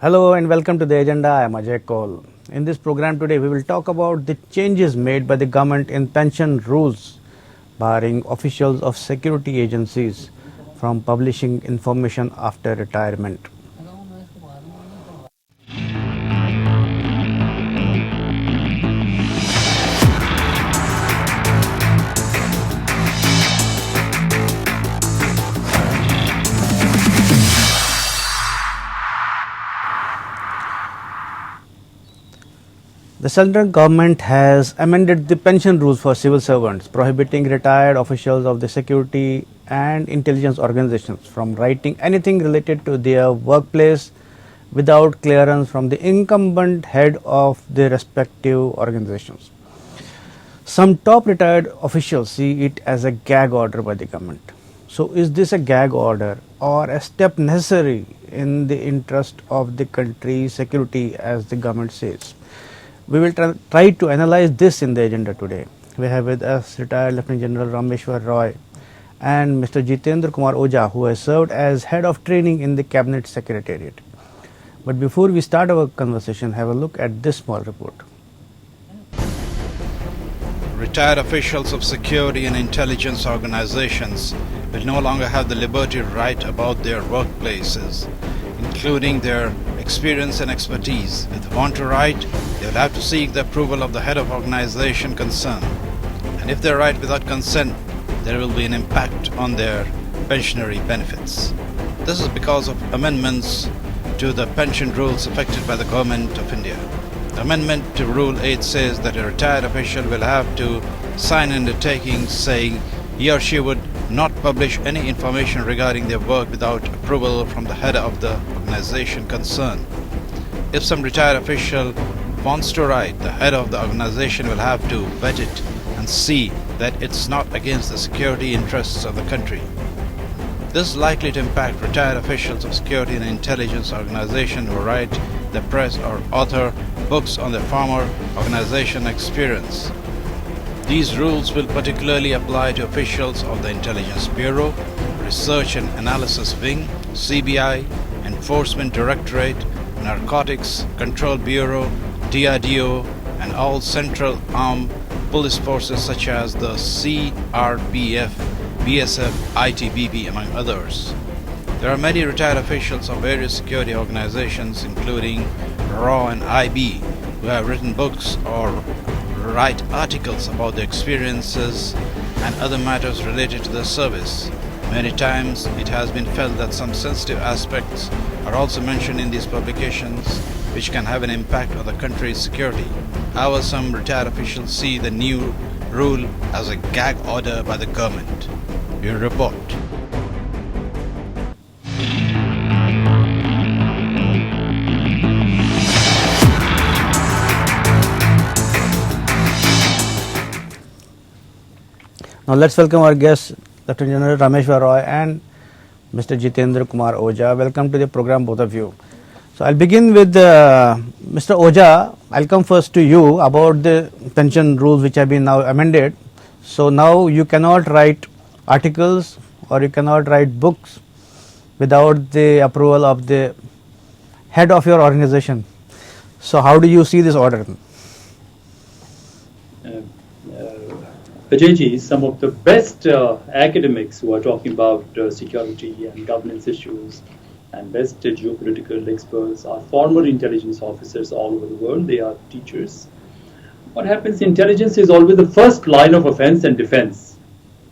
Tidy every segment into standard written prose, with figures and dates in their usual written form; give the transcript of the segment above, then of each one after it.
Hello and welcome to the agenda. I am Ajay Kaul. In this program today, we will talk about the changes made by the government in pension rules, barring officials of security agencies from publishing information after retirement. The central government has amended the pension rules for civil servants, prohibiting retired officials of the security and intelligence organizations from writing anything related to their workplace without clearance from the incumbent head of the respective organizations. Some top retired officials see it as a gag order by the government. So, is this a gag order or a step necessary in the interest of the country's security, as the government says? We will try to analyze this in the agenda today. We have with us retired Lieutenant General Rameshwar Roy and Mr. Jitendra Kumar Oja, who has served as head of training in the Cabinet Secretariat. But before we start our conversation, have a look at this small report. Retired officials of security and intelligence organizations will no longer have the liberty to write about their workplaces, including their experience and expertise. If they want to write, they will have to seek the approval of the head of organization concerned. And if they write without consent, there will be an impact on their pensionary benefits. This is because of amendments to the pension rules affected by the Government of India. The amendment to Rule 8 says that a retired official will have to sign an undertaking saying he or she would not publish any information regarding their work without approval from the head of the organization concerned. If some retired official wants to write, the head of the organization will have to vet it and see that it's not against the security interests of the country. This is likely to impact retired officials of security and intelligence organizations who write the press or author books on their former organization experience. These rules will particularly apply to officials of the Intelligence Bureau, Research and Analysis Wing, CBI, Enforcement Directorate, Narcotics Control Bureau, DRDO, and all Central Armed Police Forces such as the CRPF, BSF, ITBP, among others. There are many retired officials of various security organizations, including RAW and IB, who have written books or write articles about their experiences and other matters related to their service. Many times it has been felt that some sensitive aspects are also mentioned in these publications, which can have an impact on the country's security. However, some retired officials see the new rule as a gag order by the government. Your report. Now let's welcome our guests, Lieutenant General Rameshwar Roy and Mr. Jitendra Kumar Oja. Welcome to the program, both of you. So I'll begin with Mr. Oja. I'll come first to you about the pension rules which have been now amended. So now you cannot write articles or you cannot write books without the approval of the head of your organization. So how do you see this order? Ajayji, some of the best academics who are talking about security and governance issues and best geopolitical experts are former intelligence officers all over the world. They are teachers. What happens, intelligence is always the first line of offense and defense.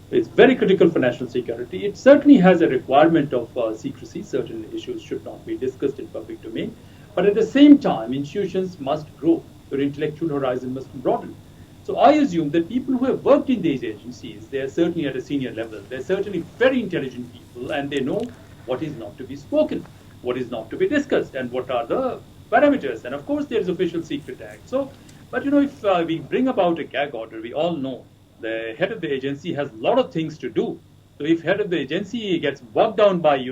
It's very critical for national security. It certainly has a requirement of secrecy. Certain issues should not be discussed in public domain. But at the same time, institutions must grow. Their intellectual horizon must broaden. So I assume that people who have worked in these agencies, they are certainly at a senior level. They're certainly very intelligent people, and they know what is not to be spoken, what is not to be discussed, and what are the parameters. And of course, there is Official Secret Act. So, but if we bring about a gag order, we all know the head of the agency has a lot of things to do. So if head of the agency gets bogged down by,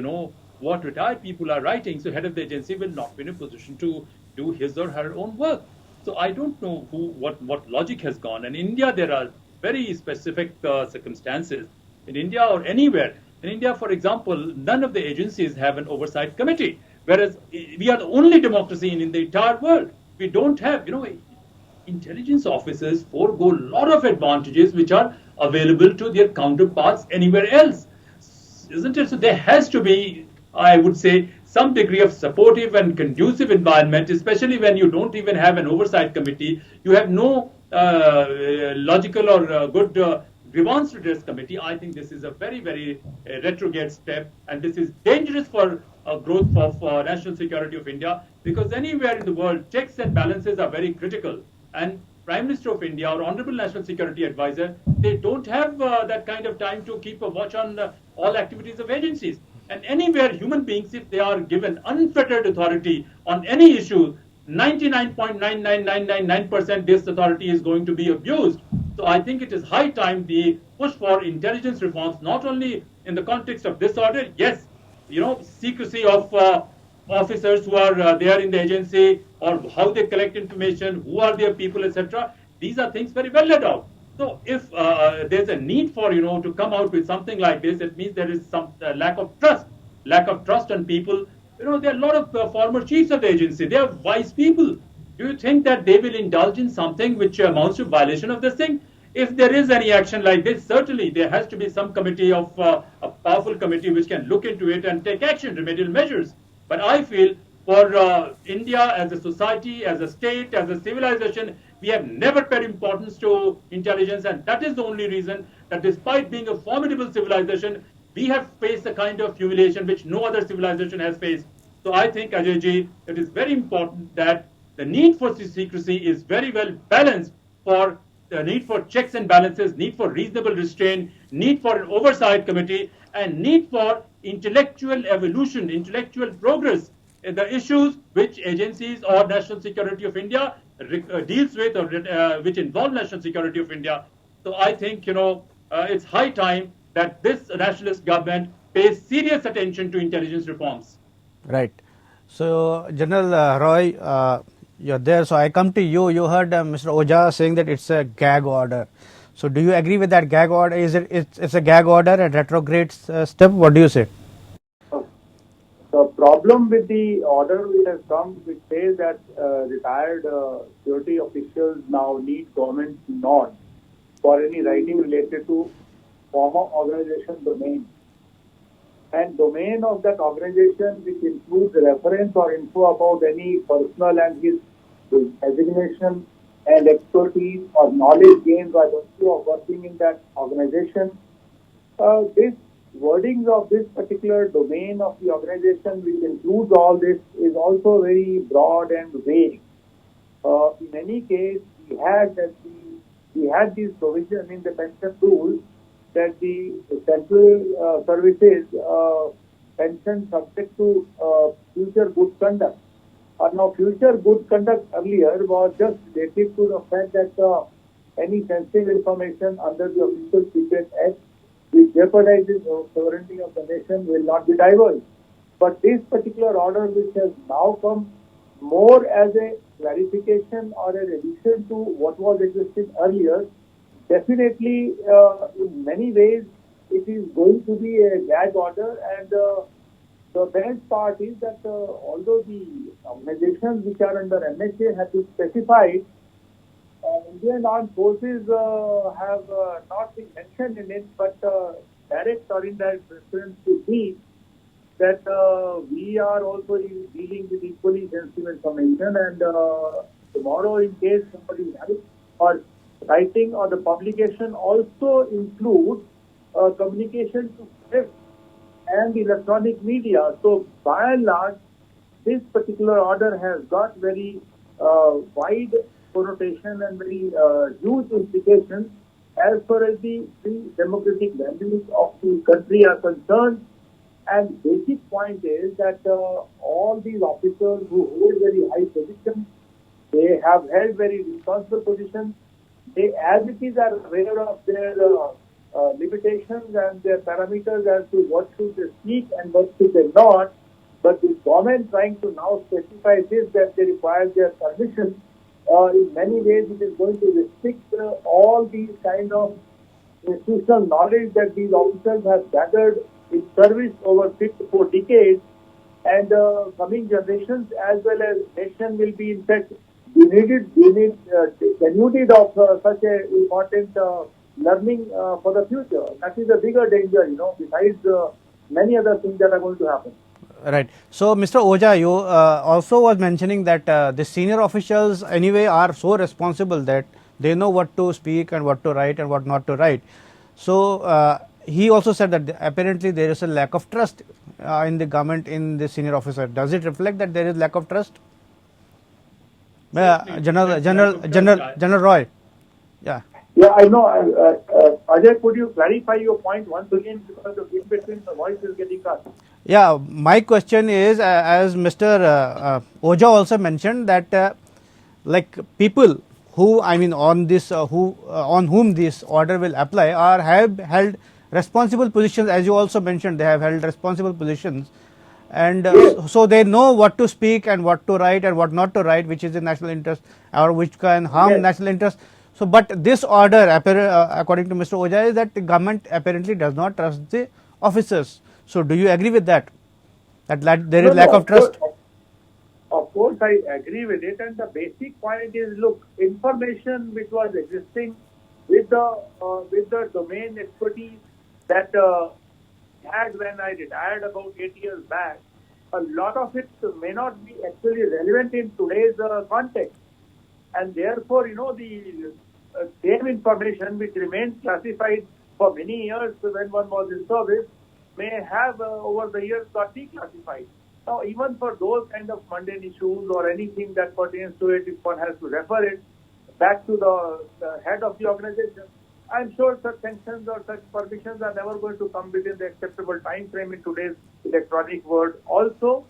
what retired people are writing, so head of the agency will not be in a position to do his or her own work. So I don't know what logic has gone. And in India, there are very specific circumstances. In India or anywhere. In India, for example, none of the agencies have an oversight committee whereas we are the only democracy in the entire world. We don't have, intelligence officers forego a lot of advantages which are available to their counterparts anywhere else, isn't it? So there has to be, I would say, some degree of supportive and conducive environment, especially when you don't even have an oversight committee. You have no logical or good grievance redress committee. I think this is a very, very retrograde step, and this is dangerous for growth of national security of India, because anywhere in the world, checks and balances are very critical. And Prime Minister of India or Honorable National Security Advisor, they don't have that kind of time to keep a watch on all activities of agencies. And anywhere human beings, if they are given unfettered authority on any issue, 99.99999% this authority is going to be abused. So I think it is high time we push for intelligence reforms, not only in the context of this order. Yes, secrecy of officers who are there in the agency, or how they collect information, who are their people, etc. These are things very well laid out. So if there's a need for, to come out with something like this, it means there is some lack of trust on people. There are a lot of former chiefs of the agency. They are wise people. Do you think that they will indulge in something which amounts to violation of this thing? If there is any action like this, certainly there has to be some committee of a powerful committee which can look into it and take action, remedial measures. But I feel for India as a society, as a state, as a civilization, we have never paid importance to intelligence, and that is the only reason that despite being a formidable civilization, we have faced a kind of humiliation which no other civilization has faced. So I think, Ajay ji, it is very important that the need for secrecy is very well balanced for the need for checks and balances, need for reasonable restraint, need for an oversight committee, and need for intellectual evolution, intellectual progress in the issues which agencies or national security of India deals with, or which involve national security of India. So I think, it's high time that this nationalist government pays serious attention to intelligence reforms. Right. So, General Roy, you're there. So, I come to you. You heard Mr. Ojha saying that it's a gag order. So, do you agree with that gag order? It's a gag order, a retrograde step? What do you say? The problem with the order which has come, which says that retired security officials now need government nod for any writing related to former organization domain. And domain of that organization, which includes reference or info about any personal and his designation and expertise or knowledge gained by virtue of working in that organization. This wordings of this particular domain of the organization, which includes all this, is also very broad and vague. In any case, we had this provision in the pension rules that the central services pension subject to future good conduct. Now, future good conduct earlier was just related to the fact that any sensitive information under the Official Secret Act which jeopardizes the sovereignty of the nation will not be divulged. But this particular order, which has now come more as a clarification or a revision to what was existing earlier, definitely in many ways it is going to be a gag order. And the best part is that although the organizations which are under MHA have been specified, Indian Armed Forces have not been mentioned in it, but direct or indirect reference to be that we are also dealing with equally sensitive information, and tomorrow, in case somebody writes or writing or the publication also includes communication to press and electronic media. So by and large, this particular order has got very wide connotation and very huge implications as far as the democratic values of the country are concerned. And basic point is that all these officers who hold very high positions, they have held very responsible positions. They, as it is, are aware of their limitations and their parameters as to what should they speak and what should they not. But the government trying to now specify this, that they require their permission, in many ways it is going to restrict all these kind of institutional knowledge that these officers have gathered in service over 4 decades, and coming generations as well as nation will be in fact denuded of such a important learning for the future. That is a bigger danger, besides many other things that are going to happen. Right. So, Mr. Oja, you also was mentioning that the senior officials anyway are so responsible that they know what to speak and what to write and what not to write. So, he also said that apparently there is a lack of trust in the government in the senior officer. Does it reflect that there is lack of trust? General Roy. Yeah. Yeah, I know. Ajay, could you clarify your point once again, because in between the voice is getting cut. Yeah, my question is, as Mr. Oja also mentioned, that like people who, I mean, on this, on whom this order will apply, are have held responsible positions. As you also mentioned, they have held responsible positions, and so they know what to speak and what to write and what not to write, which is in national interest or which can harm national interest. So, but this order, according to Mr. Oja, is that the government apparently does not trust the officers. So, do you agree with that? That there is lack of trust? Of course, I agree with it. And the basic point is, look, information which was existing with the domain expertise that had when I retired about 8 years back, a lot of it may not be actually relevant in today's context. And therefore, the same information which remains classified for many years when one was in service may have over the years got declassified. Now, even for those kind of mundane issues or anything that pertains to it, if one has to refer it back to the head of the organization, I'm sure such sanctions or such permissions are never going to come within the acceptable time frame in today's electronic world. Also,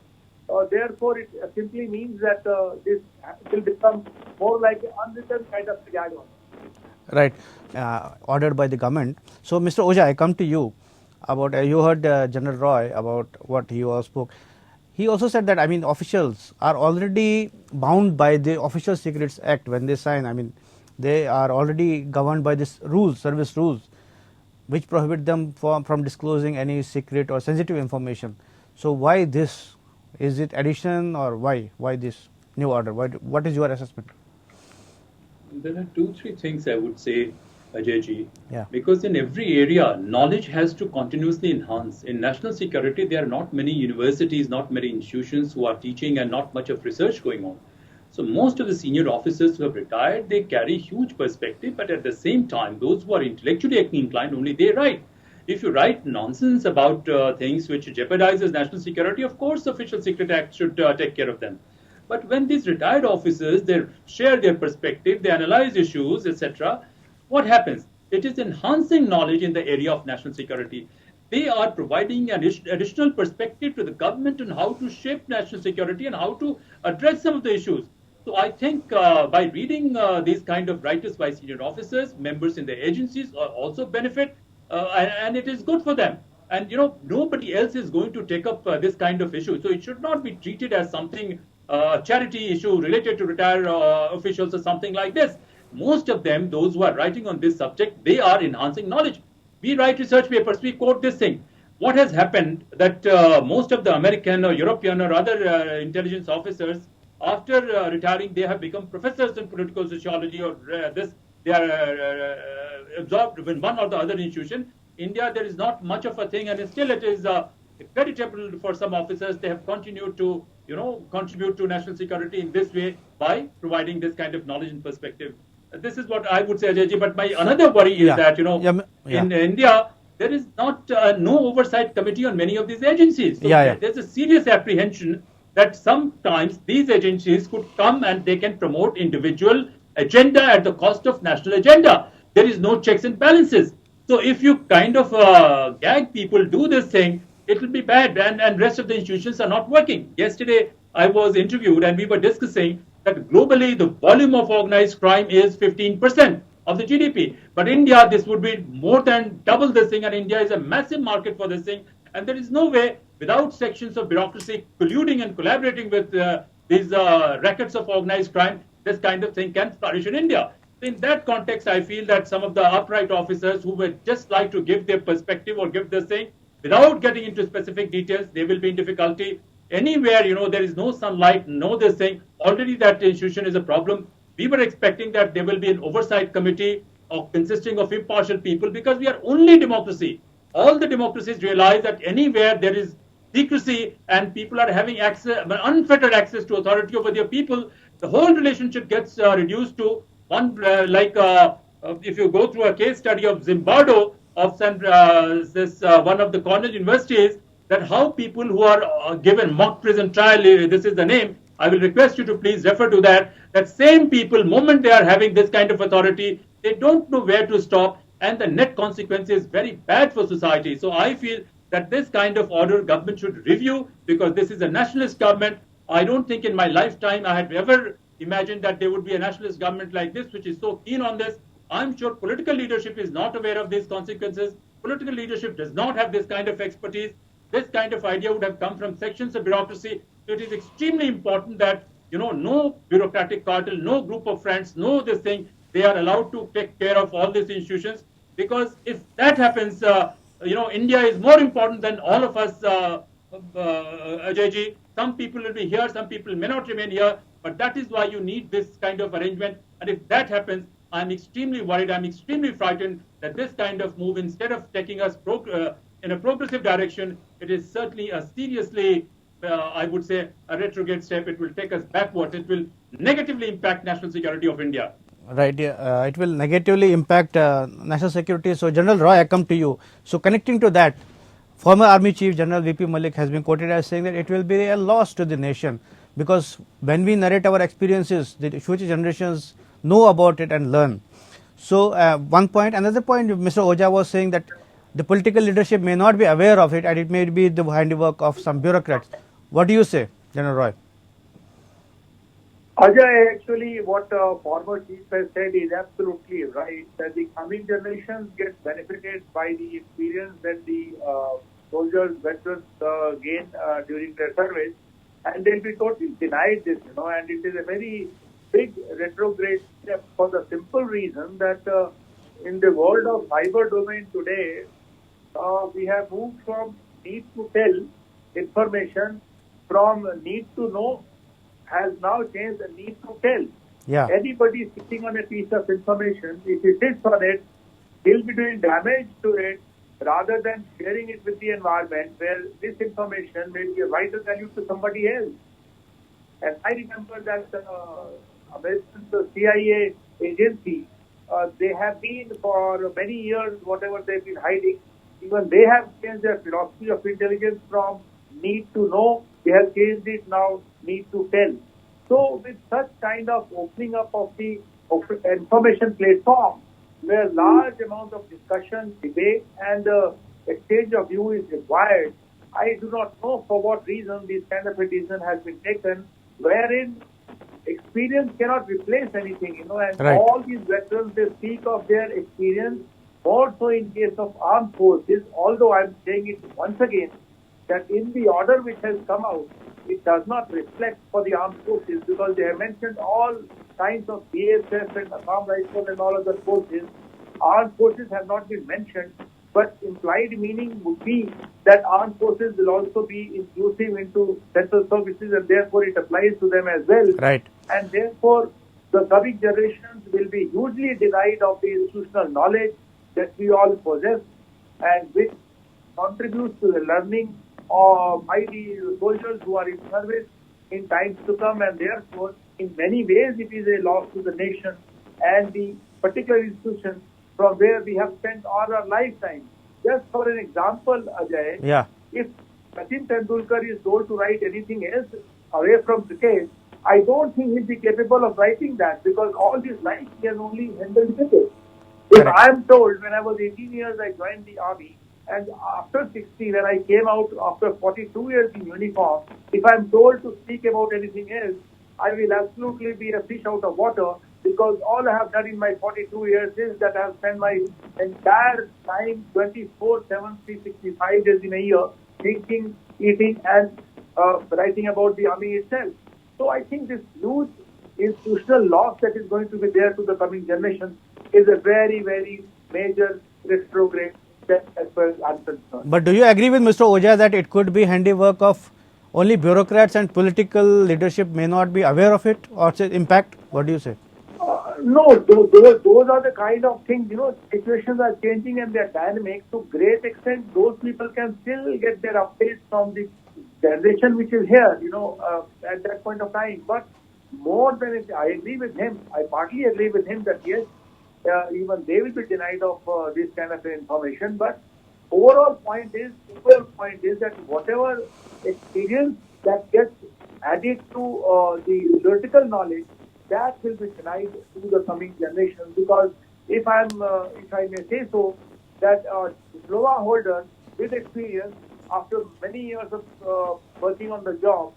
therefore, it simply means that this will become more like an unwritten kind of jargon. Right, ordered by the government. So, Mr. Oja, I come to you about, you heard General Roy about what he was spoke. He also said that, I mean, officials are already bound by the Official Secrets Act when they sign. I mean, they are already governed by this rules, service rules, which prohibit them from disclosing any secret or sensitive information. So, why this? Is it addition or why? Why this new order? What is your assessment? There are 2-3 things I would say, Ajayji. Yeah. Because in every area, knowledge has to continuously enhance. In national security, there are not many universities, not many institutions who are teaching and not much of research going on. So most of the senior officers who have retired, they carry huge perspective, but at the same time, those who are intellectually inclined, only they write. If you write nonsense about things which jeopardizes national security, of course, the Official Secret Act should take care of them. But when these retired officers, they share their perspective, they analyze issues, etc., what happens? It is enhancing knowledge in the area of national security. They are providing an additional perspective to the government on how to shape national security and how to address some of the issues. So I think by reading these kind of writers by senior officers, members in the agencies also benefit, and it is good for them. And nobody else is going to take up this kind of issue. So it should not be treated as something charity issue related to retired officials or something like this. Most of them, those who are writing on this subject, they are enhancing knowledge. We write research papers, we quote this thing. What has happened that most of the American or European or other intelligence officers, after retiring, they have become professors in political sociology or they are absorbed in one or the other institution. India, there is not much of a thing, and still it is creditable for some officers. They have continued to, contribute to national security in this way by providing this kind of knowledge and perspective. This is what I would say, Ajayji. But my another worry is that, in India, there is not no oversight committee on many of these agencies. So there's a serious apprehension that sometimes these agencies could come and they can promote individual agenda at the cost of national agenda. There is no checks and balances. So if you kind of gag people, do this thing, it will be bad, and rest of the institutions are not working. Yesterday, I was interviewed and we were discussing that globally the volume of organized crime is 15% of the GDP. But India, this would be more than double this thing, and India is a massive market for this thing. And there is no way, without sections of bureaucracy colluding and collaborating with these rackets of organized crime, this kind of thing can flourish in India. In that context, I feel that some of the upright officers who would just like to give their perspective or give this thing, without getting into specific details, they will be in difficulty. anywhere, there is no sunlight, no this thing, already that institution is a problem. We were expecting that there will be an oversight committee consisting of impartial people, because we are only democracy. All the democracies realize that anywhere there is secrecy and people are having access, unfettered access to authority over their people, the whole relationship gets reduced to one, if you go through a case study of Zimbardo, of one of the Cornell universities, that how people who are given mock prison trial, this is the name, I will request you to please refer to that, that same people, moment they are having this kind of authority, they don't know where to stop, and the net consequence is very bad for society. So I feel that this kind of order government should review, because this is a nationalist government. I don't think in my lifetime I had ever imagined that there would be a nationalist government like this, which is so keen on this. I'm sure political leadership is not aware of these consequences. Political leadership does not have this kind of expertise. This kind of idea would have come from sections of bureaucracy. So it is extremely important that, no bureaucratic cartel, no group of friends, no this thing, they are allowed to take care of all these institutions. Because if that happens, India is more important than all of us, Ajayji. Some people will be here, some people may not remain here, but that is why you need this kind of arrangement. And if that happens, I'm extremely worried, I'm extremely frightened that this kind of move, instead of taking us in a progressive direction, it is certainly a seriously, I would say, a retrograde step. It will take us backwards. It will negatively impact national security of India. Right, yeah, it will negatively impact national security. So, General Roy, I come to you. So, connecting to that, former Army Chief General VP Malik has been quoted as saying that it will be a loss to the nation, because when we narrate our experiences, the future generations know about it and learn. So, one point. Another point, Mr. Oja was saying that the political leadership may not be aware of it, and it may be the handiwork of some bureaucrats. What do you say, General Roy? Ajay, actually, what former chief has said is absolutely right, that the coming generations get benefited by the experience that the soldiers, veterans gain during their service, and they'll be totally denied this, and it is a very big retrograde step for the simple reason that in the world of cyber domain today, we have moved from need to tell information, from need to know, has now changed the need to tell. Yeah. Anybody sitting on a piece of information, if he sits on it, he'll be doing damage to it rather than sharing it with the environment, where this information may be of vital value to somebody else. And I remember that the CIA agency, they have been for many years, whatever they've been hiding, even they have changed their philosophy of intelligence from need to know, they have changed it now, need to tell. So with such kind of opening up of the information platform, where large amount of discussion, debate and exchange of view is required, I do not know for what reason this kind of a decision has been taken, wherein experience cannot replace anything, and right. All these veterans, they speak of their experience, more so in case of armed forces, although I'm saying it once again, that in the order which has come out, it does not reflect for the armed forces, because they have mentioned all kinds of BSF and Assam Rifle and all other forces. Armed forces have not been mentioned, but implied meaning would be that armed forces will also be inclusive into central services, and therefore it applies to them as well. Right. And therefore, the coming generations will be hugely denied of the institutional knowledge that we all possess, and which contributes to the learning by the soldiers who are in service in times to come, and therefore, in many ways, it is a loss to the nation and the particular institution from where we have spent all our lifetime. Just for an example, Ajay, Yeah. if Sachin Tendulkar is told to write anything else away from cricket, I don't think he'll be capable of writing that, because all his life he has only handled cricket. If Correct. I am told, when I was 18 years, I joined the army, and after 60, when I came out after 42 years in uniform, if I am told to speak about anything else, I will absolutely be a fish out of water, because all I have done in my 42 years is that I have spent my entire time 24/7, 365 days in a year thinking, eating and writing about the army itself. So I think this huge institutional loss that is going to be there to the coming generation is a very, very major retrograde step as far as I'm concerned. But do you agree with Mr. Oja that it could be handiwork of only bureaucrats and political leadership may not be aware of it or its impact? What do you say? No, those are the kind of things, situations are changing and they are dynamic. To great extent, those people can still get their updates from the generation which is here, at that point of time. But more than it, I agree with him. I partly agree with him that yes, even they will be denied of this kind of information. But overall point is that whatever experience that gets added to the theoretical knowledge, that will be denied to the coming generations. Because if I may say so, that diploma holder with experience after many years of working on the job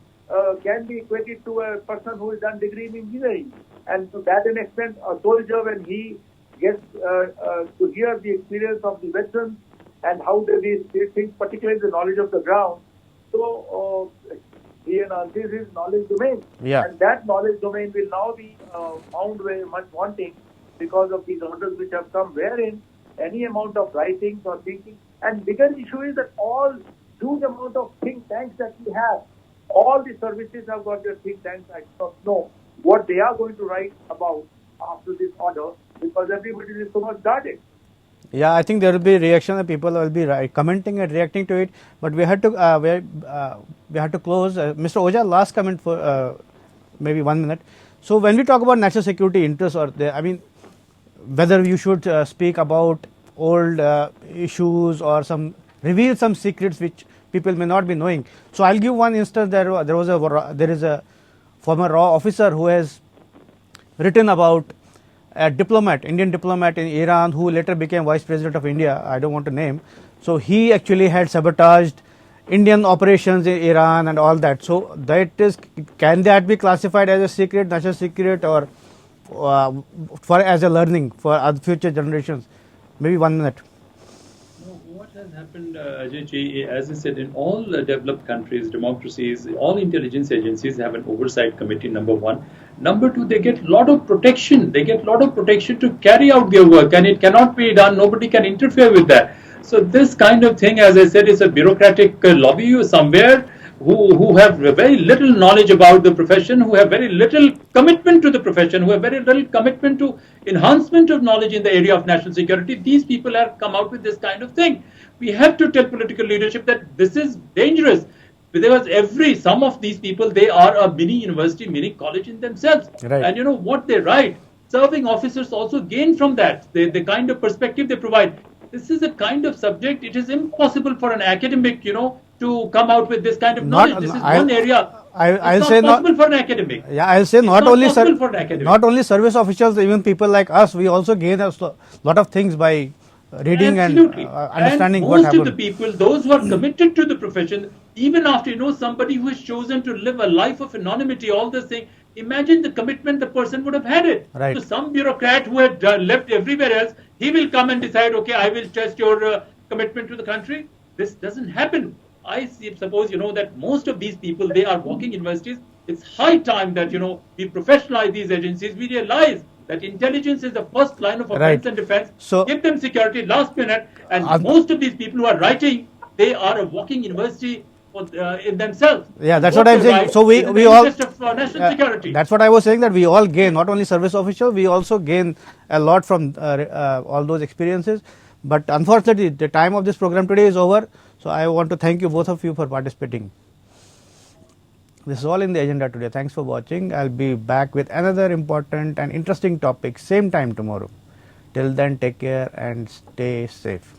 can be equated to a person who has done degree in engineering. And to that an extent, a soldier, when he gets to hear the experience of the veterans and how they think, particularly the knowledge of the ground, so he enhances his knowledge domain. Yeah. And that knowledge domain will now be found very much wanting because of these orders which have come, wherein any amount of writings or thinking. And bigger issue is that all huge amount of think tanks that we have, all the services have got their think tanks. I don't know what they are going to write about after this order, because everybody is so much guarded. Yeah, I think there will be reaction and people will be commenting and reacting to it. But we had to we had to close. Mr. Ojha, last comment for maybe 1 minute. So when we talk about national security interests, whether you should speak about old issues or reveal some secrets which people may not be knowing. So I'll give one instance. There is a former raw officer who has written about a diplomat, Indian diplomat in Iran, who later became Vice President of India. I don't want to name. So he actually had sabotaged Indian operations in Iran and all that. So can that be classified as a secret, national secret, or as a learning for future generations? Maybe 1 minute. What has happened, Ajay ji, as I said, in all developed countries, democracies, all intelligence agencies have an oversight committee, number one. Number two, they get a lot of protection. They get a lot of protection to carry out their work, and it cannot be done. Nobody can interfere with that. So this kind of thing, as I said, is a bureaucratic lobby somewhere who have very little knowledge about the profession, who have very little commitment to the profession, who have very little commitment to enhancement of knowledge in the area of national security. These people have come out with this kind of thing. We have to tell political leadership that this is dangerous, because some of these people, they are a mini university, mini college in themselves. Right. And what they write, serving officers also gain from that, the kind of perspective they provide. This is a kind of subject, it is impossible for an academic, to come out with this kind of knowledge. This is one area. It's not possible for an academic. Yeah, I'll say not only service officials, even people like us, we also gain a lot of things by reading and understanding what happened. Most of the people, those who are committed to the profession, even after somebody who has chosen to live a life of anonymity, all this thing, imagine the commitment the person would have had it. Right. So some bureaucrat who had left everywhere else, he will come and decide, okay, I will test your commitment to the country. This doesn't happen. I suppose that most of these people, they are working universities. It's high time that we professionalize these agencies. We realize that intelligence is the first line of offense and defense. So give them security last minute. And most of these people who are writing, they are a working university in themselves. Yeah, that's what I'm saying. So we all of national security. That's what I was saying, that we all gain, not only service officials, we also gain a lot from all those experiences. But unfortunately, the time of this program today is over. So I want to thank you, both of you, for participating. This is all in the agenda today. Thanks for watching. I'll be back with another important and interesting topic same time tomorrow. Till then, take care and stay safe.